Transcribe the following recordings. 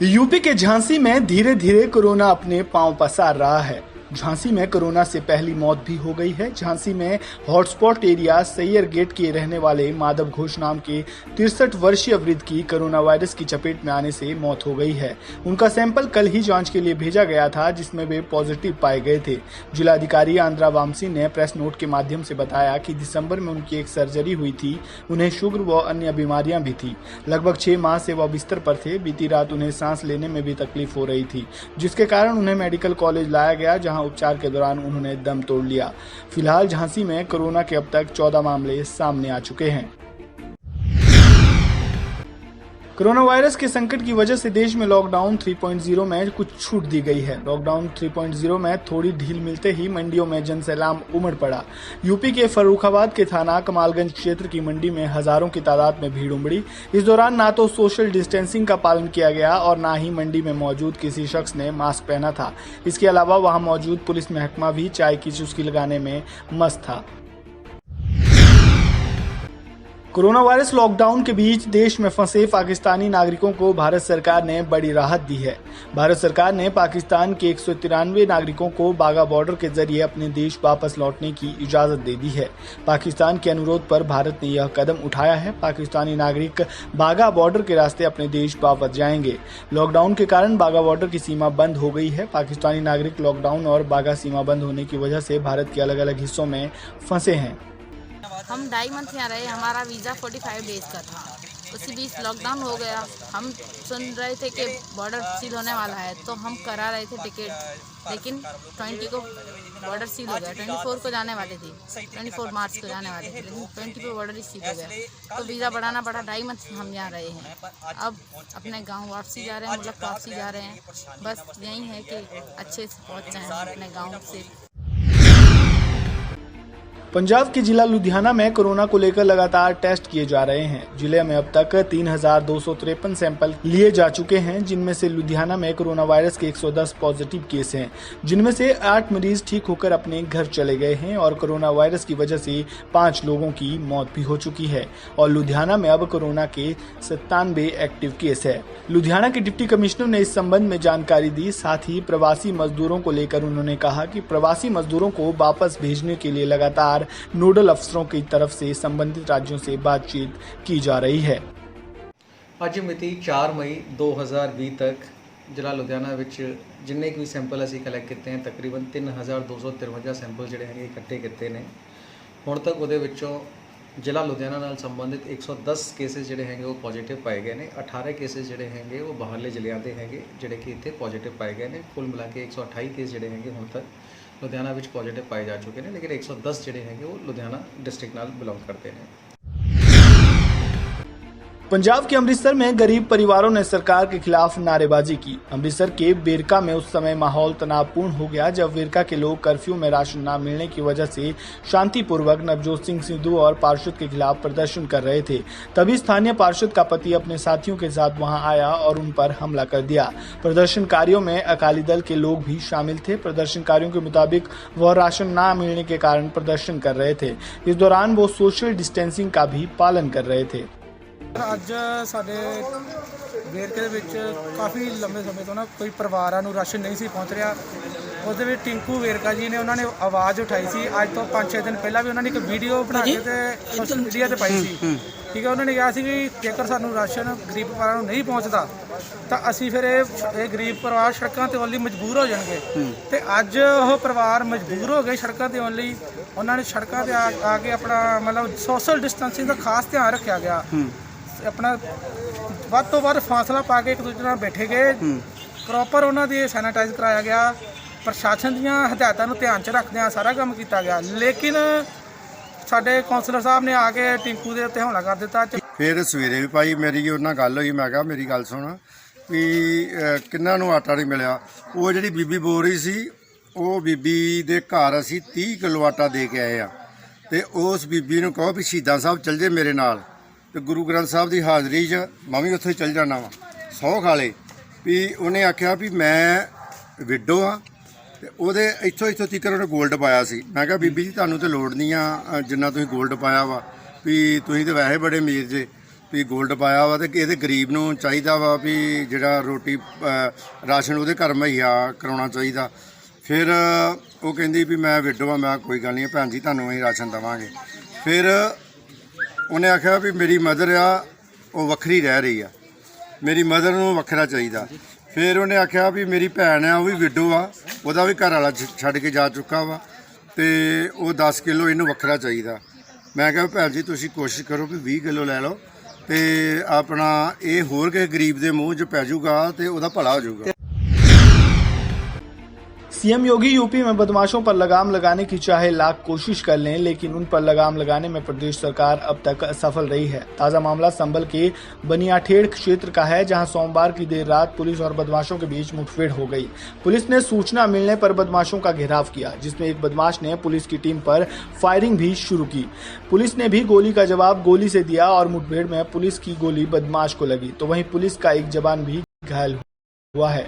UP के झांसी में धीरे धीरे कोरोना अपने पांव पसार रहा है। झांसी में कोरोना से पहली मौत भी हो गई है। झांसी में हॉटस्पॉट एरिया सैयर गेट के रहने वाले माधव घोष नाम के 63 वर्षीय वृद्ध की कोरोना वायरस की चपेट में आने से मौत हो गई है। उनका सैंपल कल ही जांच के लिए भेजा गया था, जिसमें वे पॉजिटिव पाए गए थे। जिलाधिकारी आंद्रा वामसी ने प्रेस नोट के माध्यम से बताया कि दिसंबर में उनकी एक सर्जरी हुई थी। उन्हें शुगर व अन्य बीमारियां भी थी। लगभग 6 माह से वह बिस्तर पर थे। बीती रात उन्हें सांस लेने में भी तकलीफ हो रही थी, जिसके कारण उन्हें मेडिकल कॉलेज लाया गया, जहां उपचार के दौरान उन्होंने दम तोड़ लिया। फिलहाल झांसी में कोरोना के अब तक 14 मामले सामने आ चुके हैं। कोरोना वायरस के संकट की वजह से देश में लॉकडाउन 3.0 में कुछ छूट दी गई है। लॉकडाउन 3.0 में थोड़ी ढील मिलते ही मंडियों में जनसैलाब उमड़ पड़ा। यूपी के फर्रुखाबाद के थाना कमालगंज क्षेत्र की मंडी में हजारों की तादाद में भीड़ उमड़ी। इस दौरान ना तो सोशल डिस्टेंसिंग का पालन किया गया और ना ही मंडी में मौजूद किसी शख्स ने मास्क पहना था। इसके अलावा वहां मौजूद पुलिस महकमा भी चाय की चुस्की लगाने में मस्त था। कोरोना वायरस लॉकडाउन के बीच देश में फंसे पाकिस्तानी नागरिकों को भारत सरकार ने बड़ी राहत दी है। भारत सरकार ने पाकिस्तान के 193 नागरिकों को बाघा बॉर्डर के जरिए अपने देश वापस लौटने की इजाजत दे दी है। पाकिस्तान के अनुरोध पर भारत ने यह कदम उठाया है। पाकिस्तानी नागरिक बाघा बॉर्डर के रास्ते अपने देश वापस जाएंगे। लॉकडाउन के कारण बाघा बॉर्डर की सीमा बंद हो गई है। पाकिस्तानी नागरिक लॉकडाउन और बाघा सीमा बंद होने की वजह से भारत के अलग अलग हिस्सों में फंसे हैं। हम 2.5 मंथ यहाँ रहे। हमारा वीज़ा 45 डेज का था। उसी बीच लॉकडाउन हो गया। हम सुन रहे थे कि बॉर्डर सील होने वाला है, तो हम करा रहे थे टिकट, लेकिन 20 को बॉर्डर सील हो गया। 24 को जाने वाले थे, 24 मार्च को जाने वाले थे, लेकिन 20 को बॉर्डर ही सील हो गया, तो वीज़ा बढ़ाना पड़ा। 2.5 मंथ हम यहाँ रहे हैं। अब अपने गाँव वापसी जा रहे हैं, मुल्क वापसी जा रहे हैं। बस यही है कि अच्छे से पहुँच जाएँ अपने गाँव से। पंजाब के जिला लुधियाना में कोरोना को लेकर लगातार टेस्ट किए जा रहे हैं। जिले में अब तक 3253 सैंपल लिए जा चुके हैं, जिनमें से लुधियाना में कोरोना वायरस के 110 पॉजिटिव केस हैं, जिनमें से 8 मरीज ठीक होकर अपने घर चले गए हैं और कोरोना वायरस की वजह से 5 लोगों की मौत भी हो चुकी है। और लुधियाना में अब कोरोना के 97 एक्टिव केस है। लुधियाना के डिप्टी कमिश्नर ने इस संबंध में जानकारी दी। साथ ही प्रवासी मजदूरों को लेकर उन्होंने कहा कि प्रवासी मजदूरों को वापस भेजने के लिए लगातार नोडल अफसरों की तरफ से संबंधित राज्यों से बातचीत की जा रही है। ਅੱਜ ਮਿਤੀ 4 ਮਈ 2020 ਤੱਕ ਜ਼ਿਲ੍ਹਾ ਲੁਧਿਆਣਾ ਵਿੱਚ ਜਿੰਨੇ ਵੀ ਸੈਂਪਲ ਅਸੀਂ ਕਲੈਕਟ ਕੀਤੇ ਹਨ, ਤਕਰੀਬਨ 3253 ਸੈਂਪਲ ਜਿਹੜੇ ਹੈਗੇ ਇਕੱਠੇ ਕੀਤੇ ਨੇ। ਹੁਣ ਤੱਕ ਉਹਦੇ ਵਿੱਚੋਂ ਜ਼ਿਲ੍ਹਾ ਲੁਧਿਆਣਾ ਨਾਲ ਸੰਬੰਧਿਤ 110 ਕੇਸਿਸ ਜਿਹੜੇ ਹੈਗੇ ਉਹ ਪੋਜ਼ਿਟਿਵ ਪਾਏ ਗਏ ਨੇ। 18 ਕੇਸਿਸ ਜਿਹੜੇ ਹੈਗੇ ਉਹ ਬਾਹਰਲੇ ਜ਼ਿਲ੍ਹਿਆਂ ਦੇ ਹੈਗੇ ਜਿਹੜੇ ਕਿ ਇੱਥੇ ਪੋਜ਼ਿਟਿਵ ਪਾਏ ਗਏ ਨੇ। ਕੁੱਲ ਮਿਲਾ ਕੇ 128 ਕੇਸ ਜਿਹੜੇ ਹੈਗੇ ਹੁਣ ਤੱਕ लुधियाना विच पॉजिटिव पाए जा चुके हैं, लेकिन 110 जोड़े हैं वो लुधियाना डिस्ट्रिक्ट नाल बिलोंग करते हैं। पंजाब के अमृतसर में गरीब परिवारों ने सरकार के खिलाफ नारेबाजी की। अमृतसर के वेरका में उस समय माहौल तनावपूर्ण हो गया जब वेरका के लोग कर्फ्यू में राशन न मिलने की वजह से शांतिपूर्वक नवजोत सिंह सिद्धू और पार्षद के खिलाफ प्रदर्शन कर रहे थे। तभी स्थानीय पार्षद का पति अपने साथियों के साथ वहां आया और उन पर हमला कर दिया। प्रदर्शनकारियों में अकाली दल के लोग भी शामिल थे। प्रदर्शनकारियों के मुताबिक वह राशन न मिलने के कारण प्रदर्शन कर रहे थे। इस दौरान वो सोशल डिस्टेंसिंग का भी पालन कर रहे थे। ਅੱਜ ਸਾਡੇ ਵੇਰਕੇ ਦੇ ਵਿੱਚ ਕਾਫੀ ਲੰਬੇ ਸਮੇਂ ਤੋਂ ਨਾ ਕੋਈ ਪਰਿਵਾਰਾਂ ਨੂੰ ਰਾਸ਼ਨ ਨਹੀਂ ਸੀ ਪਹੁੰਚ ਰਿਹਾ। ਉਸ ਦੇ ਵਿੱਚ ਟਿੰਕੂ ਵੇਰਕਾ ਜੀ ਨੇ ਉਹਨਾਂ ਨੇ ਆਵਾਜ਼ ਉਠਾਈ ਸੀ। ਅੱਜ ਤੋਂ 5-6 ਦਿਨ ਪਹਿਲਾਂ ਵੀ ਉਹਨਾਂ ਨੇ ਇੱਕ ਵੀਡੀਓ ਬਣਾ ਕੇ ਤੇ ਸੋਸ਼ਲ ਮੀਡੀਆ ਤੇ ਪਾਈ ਸੀ। ਠੀਕ ਹੈ, ਉਹਨਾਂ ਨੇ ਕਿਹਾ ਸੀ ਵੀ ਜੇਕਰ ਸਾਨੂੰ ਰਾਸ਼ਨ ਗਰੀਬ ਪਰਿਵਾਰਾਂ ਨੂੰ ਨਹੀਂ ਪਹੁੰਚਦਾ ਤਾਂ ਅਸੀਂ ਫਿਰ ਇਹ ਗਰੀਬ ਪਰਿਵਾਰ ਸੜਕਾਂ ਤੇ ਆਉਣ ਲਈ ਮਜਬੂਰ ਹੋ ਜਾਣਗੇ। ਤੇ ਅੱਜ ਉਹ ਪਰਿਵਾਰ ਮਜਬੂਰ ਹੋ ਗਏ ਸੜਕਾਂ ਤੇ ਆਉਣ ਲਈ। ਉਹਨਾਂ ਨੇ ਸੜਕਾਂ ਤੇ ਆ ਕੇ ਆਪਣਾ ਮਤਲਬ ਸੋਸ਼ਲ ਡਿਸਟੈਂਸਿੰਗ ਦਾ ਖਾਸ ਧਿਆਨ ਰੱਖਿਆ ਗਿਆ। अपना ਵੱਧ ਤੋਂ ਵੱਧ ਫਾਸਲਾ ਪਾ ਕੇ ਇੱਕ ਦੂਜੇ ਨਾਲ ਬੈਠੇ ਗਏ। ਪ੍ਰੋਪਰ ਉਹਨਾਂ ਦੀ ਸੈਨੀਟਾਈਜ਼ ਕਰਾਇਆ ਗਿਆ। ਪ੍ਰਸ਼ਾਸਨ ਦੀਆਂ ਹਦਾਇਤਾਂ ਨੂੰ ਧਿਆਨ 'ਚ ਰੱਖਦਿਆਂ ਸਾਰਾ ਕੰਮ ਕੀਤਾ ਗਿਆ, ਲੇਕਿਨ ਸਾਡੇ ਕੌਂਸਲਰ ਸਾਹਿਬ ਨੇ ਆ ਕੇ ਟਿੰਕੂ ਦੇ ਉੱਤੇ ਹਮਲਾ ਕਰ ਦਿੱਤਾ। ਫਿਰ ਸਵੇਰੇ ਵੀ ਭਾਈ ਮੇਰੀ ਉਹਨਾਂ ਨਾਲ ਗੱਲ ਹੋਈ। ਮੈਂ ਕਿਹਾ ਮੇਰੀ ਗੱਲ ਸੁਣ ਵੀ ਕਿੰਨਾਂ ਨੂੰ ਆਟਾ ਨਹੀਂ ਮਿਲਿਆ। ਉਹ ਜਿਹੜੀ ਬੀਬੀ ਬੋਲ ਰਹੀ ਸੀ, ਉਹ ਬੀਬੀ ਦੇ ਘਰ ਅਸੀਂ 30 ਕਿਲੋ ਆਟਾ ਦੇ ਕੇ ਆਏ ਆ। ਤੇ ਉਸ ਬੀਬੀ ਨੂੰ ਕਹੋ ਵੀ ਸ਼ਹੀਦਾਂ ਸਾਹਿਬ ਚੱਲ ਜੇ ਮੇਰੇ ਨਾਲ, ਤੇ ਗੁਰੂ ਗ੍ਰੰਥ ਸਾਹਿਬ ਦੀ ਹਾਜ਼ਰੀ 'ਚ ਮੈਂ ਵੀ ਉੱਥੇ ਚੱਲ ਜਾਣਾ ਵਾ। ਸਹੁੰ ਖਾ ਲੇ ਵੀ ਉਹਨੇ ਆਖਿਆ ਵੀ ਮੈਂ ਵਿਡੋ ਆ ਤੇ ਉਹਦੇ ਇੱਥੋਂ ਤੀਕਰ ਉਹਨੇ ਗੋਲਡ ਪਾਇਆ ਸੀ। ਮੈਂ ਕਿਹਾ ਬੀਬੀ ਜੀ ਤੁਹਾਨੂੰ ਤਾਂ ਲੋੜ ਨਹੀਂ ਆ ਜਿੰਨਾ ਤੁਸੀਂ ਗੋਲਡ ਪਾਇਆ ਵਾ, ਵੀ ਤੁਸੀਂ ਤਾਂ ਵੈਸੇ ਬੜੇ ਅਮੀਰ ਜੇ, ਵੀ ਗੋਲਡ ਪਾਇਆ ਵਾ ਤੇ ਇਹਦੇ ਗਰੀਬ ਨੂੰ ਚਾਹੀਦਾ ਵਾ ਵੀ ਜਿਹੜਾ ਰੋਟੀ ਰਾਸ਼ਨ ਉਹਦੇ ਘਰ ਮੁਹੱਈਆ ਕਰਾਉਣਾ ਚਾਹੀਦਾ। ਫਿਰ ਉਹ ਕਹਿੰਦੀ ਵੀ ਮੈਂ ਵਿਡੋ ਆ, ਮੈਂ ਕੋਈ ਗੱਲ ਨਹੀਂ ਭੈਣ ਜੀ ਤੁਹਾਨੂੰ ਅਸੀਂ ਰਾਸ਼ਨ ਦੇਵਾਂਗੇ। ਫਿਰ ਉਹਨੇ ਆਖਿਆ ਵੀ ਮੇਰੀ ਮਦਰ ਆ ਉਹ ਵੱਖਰੀ ਰਹਿ ਰਹੀ ਆ, ਮੇਰੀ ਮਦਰ ਨੂੰ ਵੱਖਰਾ ਚਾਹੀਦਾ। ਫਿਰ ਉਹਨੇ ਆਖਿਆ ਵੀ ਮੇਰੀ ਭੈਣ ਆ ਉਹ ਵੀ ਵਿਡੋ ਆ, ਉਹਦਾ ਵੀ ਘਰ ਵਾਲਾ ਛੱਡ ਕੇ ਜਾ ਚੁੱਕਾ ਵਾ ਤੇ ਉਹ 10 ਕਿਲੋ ਇਹਨੂੰ ਵੱਖਰਾ ਚਾਹੀਦਾ। ਮੈਂ ਕਿਹਾ ਭੈਣ ਜੀ ਤੁਸੀਂ ਕੋਸ਼ਿਸ਼ ਕਰੋ ਕਿ 20 ਕਿਲੋ ਲੈ ਲਓ ਤੇ ਆਪਣਾ ਇਹ ਹੋਰ ਕਿਸੇ ਗਰੀਬ ਦੇ ਮੂੰਹ 'ਚ ਪੈ ਜਾਊਗਾ ਤੇ ਉਹਦਾ ਭਲਾ ਹੋ ਜਾਊਗਾ। सीएम योगी यूपी में बदमाशों पर लगाम लगाने की चाहे लाख कोशिश कर लें, लेकिन उन पर लगाम लगाने में प्रदेश सरकार अब तक असफल रही है। ताजा मामला संभल के बनियाठेड़ क्षेत्र का है, जहां सोमवार की देर रात पुलिस और बदमाशों के बीच मुठभेड़ हो गई। पुलिस ने सूचना मिलने पर बदमाशों का घेराव किया, जिसमें एक बदमाश ने पुलिस की टीम पर फायरिंग भी शुरू की। पुलिस ने भी गोली का जवाब गोली से दिया और मुठभेड़ में पुलिस की गोली बदमाश को लगी, तो वहीं पुलिस का एक जवान भी घायल हुआ है।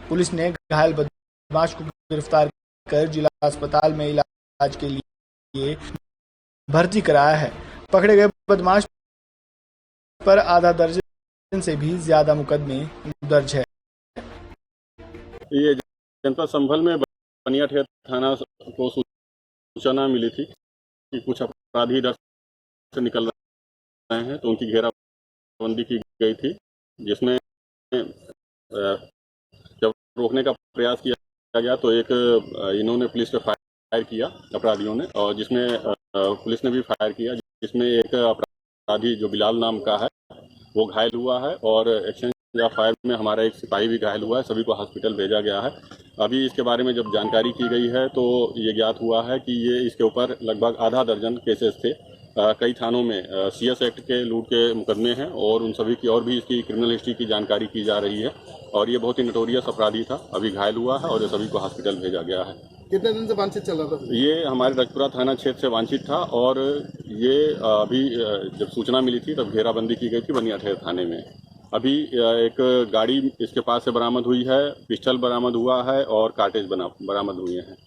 पुलिस ने घायल बदमाश को गिरफ्तार कर जिला अस्पताल में इलाज के लिए भर्ती कराया है। पकड़े गए बदमाश पर आधा दर्जन से भी ज्यादा मुकदमे दर्ज है। ये जनपद संभल में बनियाठेड़ थाना को सूचना मिली थी कि कुछ अपराधी इधर से निकल रहे हैं, तो उनकी घेराबंदी की गई थी, जिसमें जब रोकने का प्रयास किया गया तो एक इन्होंने पुलिस पे फायर किया अपराधियों ने, और जिसमें पुलिस ने भी फायर किया, जिसमें एक अपराधी जो बिलाल नाम का है वो घायल हुआ है और एक्सचेंज ऑफ फायर में हमारा एक सिपाही भी घायल हुआ है। सभी को हॉस्पिटल भेजा गया है। अभी इसके बारे में जब जानकारी की गई है तो ये ज्ञात हुआ है कि ये इसके ऊपर लगभग आधा दर्जन केसेस थे। कई थानों में CS एक्ट के लूट के मुकदमे हैं और उन सभी की और भी इसकी क्रिमिनल हिस्ट्री की जानकारी की जा रही है, और ये बहुत ही नोटोरियस अपराधी था। अभी घायल हुआ है और ये सभी को हॉस्पिटल भेजा गया है। कितने दिन से वांछित चल रहा था? ये हमारे रजपुरा थाना क्षेत्र से वांछित था, और ये अभी जब सूचना मिली थी तब घेराबंदी की गई थी बनियाठेड़ थाने में। अभी एक गाड़ी इसके पास से बरामद हुई है, पिस्टल बरामद हुआ है और कार्टेज बरामद हुए हैं।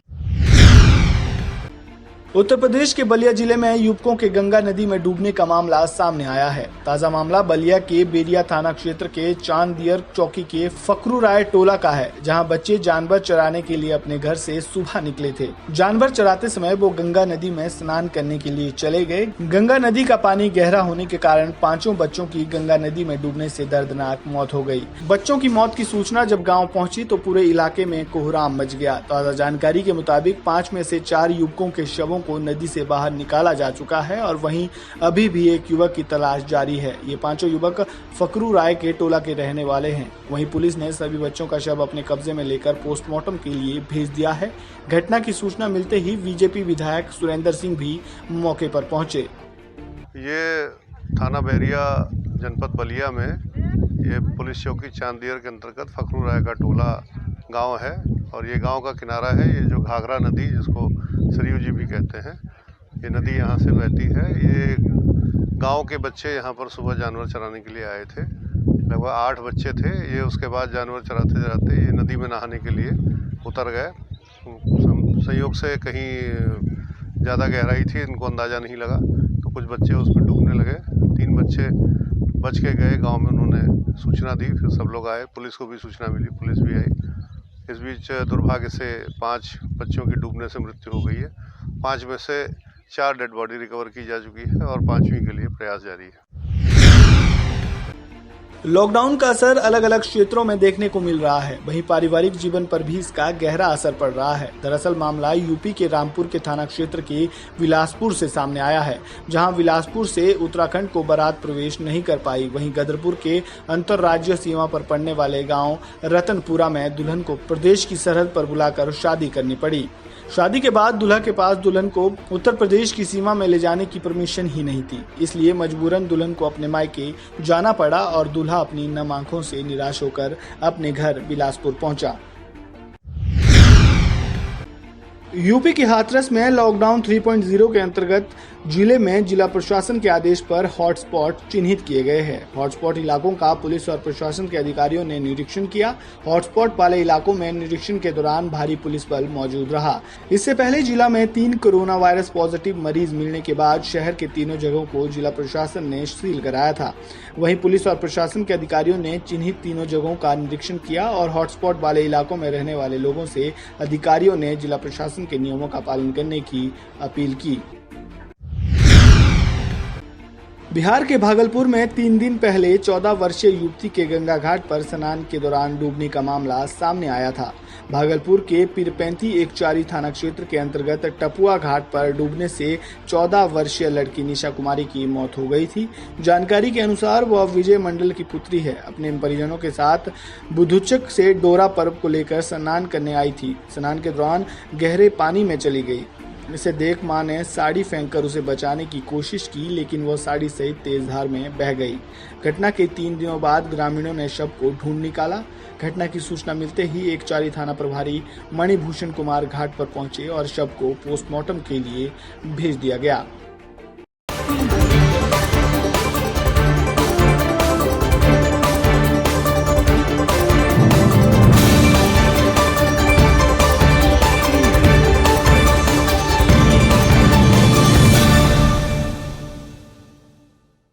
उत्तर प्रदेश के बलिया जिले में युवकों के गंगा नदी में डूबने का मामला सामने आया है। ताजा मामला बलिया के बेरिया थाना क्षेत्र के चांदियर चौकी के फकरू राय टोला का है, जहां बच्चे जानवर चराने के लिए अपने घर से सुबह निकले थे। जानवर चराते समय वो गंगा नदी में स्नान करने के लिए चले गए। गंगा नदी का पानी गहरा होने के कारण 5 बच्चों की गंगा नदी में डूबने से दर्दनाक मौत हो गई। बच्चों की मौत की सूचना जब गाँव पहुँची तो पूरे इलाके में कोहराम मच गया। ताजा जानकारी के मुताबिक 5 में से 4 युवकों के शवों को नदी से बाहर निकाला जा चुका है, और वहीं अभी भी एक युवक की तलाश जारी है। ये 5 युवक फकरू राय के टोला के रहने वाले हैं। वहीं पुलिस ने सभी बच्चों का शव अपने कब्जे में लेकर पोस्टमार्टम के लिए भेज दिया है। घटना की सूचना मिलते ही बीजेपी विधायक सुरेंद्र सिंह भी मौके पर पहुंचे। ये थाना बहरिया जनपद बलिया में ये पुलिस चौकी चांदियर के अंतर्गत फकरू राय का टोला गांव है, और ये गांव का किनारा है। ये जो घाघरा नदी जिसको सरयू जी भी कहते हैं, ये नदी यहाँ से बहती है। ये गांव के बच्चे यहाँ पर सुबह जानवर चराने के लिए आए थे। लगभग 8 बच्चे थे। ये उसके बाद जानवर चराते चराते ये नदी में नहाने के लिए उतर गए। संयोग से कहीं ज़्यादा गहराई थी, इनको अंदाज़ा नहीं लगा, तो कुछ बच्चे उसमें डूबने लगे। 3 बच्चे बच के गए। गांव में उन्होंने सूचना दी, फिर सब लोग आए, पुलिस को भी सूचना मिली, पुलिस भी आई। इस बीच दुर्भाग्य से 5 बच्चों की डूबने से मृत्यु हो गई है। 5 में से 4 डेड बॉडी रिकवर की जा चुकी है और 5वीं के लिए प्रयास जारी है। लॉकडाउन का असर अलग अलग क्षेत्रों में देखने को मिल रहा है, वहीं पारिवारिक जीवन पर भी इसका गहरा असर पड़ रहा है। दरअसल मामला यूपी के रामपुर के थाना क्षेत्र के विलासपुर से सामने आया है, जहां विलासपुर से उत्तराखंड को बारात प्रवेश नहीं कर पाई। वहीं गदरपुर के अंतर्राज्यीय सीमा पर पड़ने वाले गांव रतनपुरा में दुल्हन को प्रदेश की सरहद पर बुलाकर शादी करनी पड़ी। शादी के बाद दूल्हा के पास दुल्हन को उत्तर प्रदेश की सीमा में ले जाने की परमिशन ही नहीं थी, इसलिए मजबूरन दुल्हन को अपने मायके जाना पड़ा और दूल्हा अपनी नम आंखों से निराश होकर अपने घर बिलासपुर पहुंचा। यूपी के हाथरस में लॉकडाउन 3.0 के अंतर्गत जिले में जिला प्रशासन के आदेश पर हॉटस्पॉट चिन्हित किए गए हैं। हॉटस्पॉट इलाकों का पुलिस और प्रशासन के अधिकारियों ने निरीक्षण किया। हॉटस्पॉट वाले इलाकों में निरीक्षण के दौरान भारी पुलिस बल मौजूद रहा। इससे पहले जिला में 3 कोरोना वायरस पॉजिटिव मरीज मिलने के बाद शहर के तीनों जगहों को जिला प्रशासन ने सील कराया था। वहीं पुलिस और प्रशासन के अधिकारियों ने चिन्हित तीनों जगहों का निरीक्षण किया और हॉटस्पॉट वाले इलाकों में रहने वाले लोगों से अधिकारियों ने जिला प्रशासन के नियमों का पालन करने की अपील की। बिहार के भागलपुर में 3 दिन पहले 14 वर्षीय युवती के गंगा घाट पर स्नान के दौरान डूबने का मामला सामने आया था। भागलपुर के पीरपैंती एकचारी थाना क्षेत्र के अंतर्गत टपुआ घाट पर डूबने से 14 वर्षीय लड़की निशा कुमारी की मौत हो गई थी। जानकारी के अनुसार वह विजय मंडल की पुत्री है। अपने परिजनों के साथ बुधुचक से डोरा पर्व को लेकर स्नान करने आई थी। स्नान के दौरान गहरे पानी में चली गई। इसे देख मां ने साड़ी फेंककर उसे बचाने की कोशिश की, लेकिन वह साड़ी सहित तेज धार में बह गई। घटना के 3 दिनों बाद ग्रामीणों ने शव को ढूंढ निकाला। घटना की सूचना मिलते ही एकचारी थाना प्रभारी मणिभूषण कुमार घाट पर पहुंचे और शव को पोस्टमार्टम के लिए भेज दिया गया।